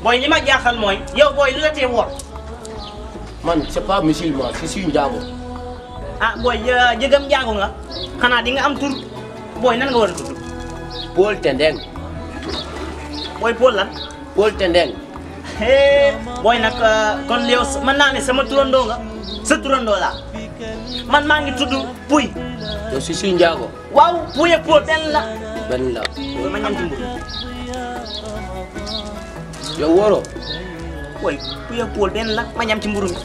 booy li ma jaaxal mooy yow booy lu la tee woor. man c'est pas musulman je suis njaago. ah booy jëgam njaago nga xanaa di nga am tur booy nan nga war a tudd. Paul Tendeng. booy Paul lan. Paul Tendeng. booy nag kon yow mën naa ne sama turandoo nga sa turandoo laa man maa ngi tudd Pouy. yow je suis njaago. waaw Pouy ak Paul benn la. benn la. booy ma ñam ci mburu. yow wóoroo. booy Pouy ak Paul benn la ma ñam ci mburu mi.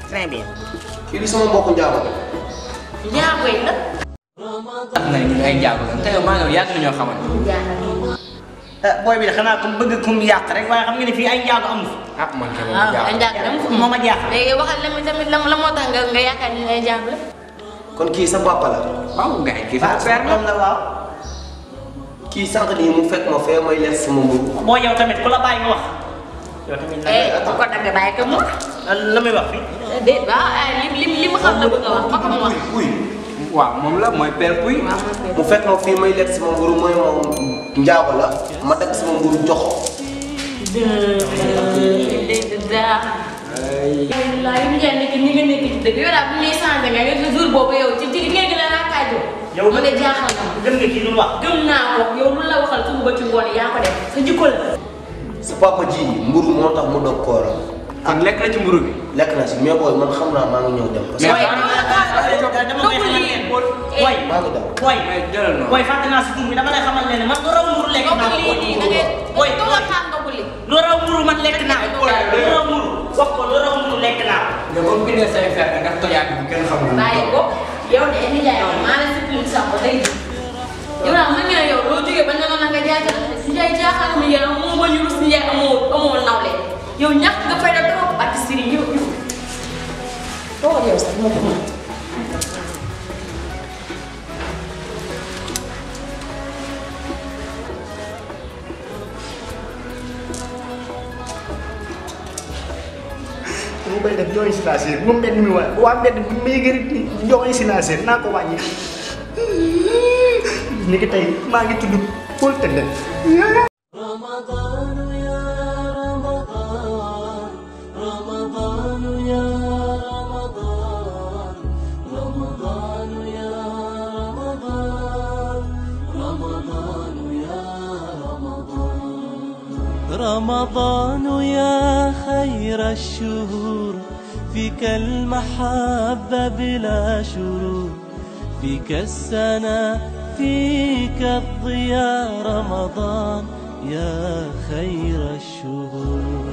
très bien. kii di sama mbokku njaago. njaago yi la. ak nga ni ay njaago la te yow maa ngi yàgg nañoo xamante. booy bi de xanaa comme bëgg kum yàq rek waaye xam nga ne fii ay njaago amul. ah man kay ay njaago dama moo ma jaaxal. léegi waxal tamit la moo tax nga yaakaar ni ay njaago la. kon kii sa papa la. waaw gars yi kii sama père la. la waaw. kii sànq nii mu fekk ma fee may lekk sama mburu. boo yow tamit ku la bàyyi nga wax. yow tamit ku ko dagg bàyyi ko mu. la muy wax fii. déet waaw li mu xam la bëgg a wax ba ko mu wax. waaw moom la mooy père Pouy. mu fekk ma fii may lekk sama mburu mooy moom njaago la ma dagg sama mburu jox ko. alhamdulilah yu njëriñ nekk ni nga nekk ci dëgg yow daal bu ñuy changé nga jour boobu yow ci ngeen gën a raakaajoo. yow ma ne jaaxal na ma. gëm nga kii lu mu wax. gëm naa ko yow lu la waxal suba ba ci ngoon yaa ko def sa jikko la. sa papa ji mburu moo tax mu dog kooram. kon lekk na ci mburu bi. lekk na si mais booy man xam naa maa ngi ñëw dem. parce que dama koy xamal leen booy. maa ngi daw. booy jëlal noonu. booy fàtte naa si tur bi dama lay xamal leen man lu raw mburu lekk naa ko. booy lu raw mburu man lekk naa ko. lu raw mburu wax ko lu raw mburu lekk naa ko. mais comme bindee say fer nga tojaat bi kenn xamul. bàyyi ko yow de ni jaay maa la supplim sax ba léegi yow daal mën nga yow loo jógee ba nga noonu nga jaaxal si jaay jaaxal mi yow moo ba ñu si jaay amoo nawle yow ñàkk nga fay da trop ak sëriñ yow toogal yow sax moo ko mën. mu koy def ñooy silencieux moom mbedd mi waa mbedd mi ma yëgee rek ñooy silencieux naa ko wàññi ni ki tey maa ngi tudd Paul Tendeng. رمضان يا خير الشهور فيك المحبة بلا شرور فيك السنة فيك الضياء رمضان يا خير الشهور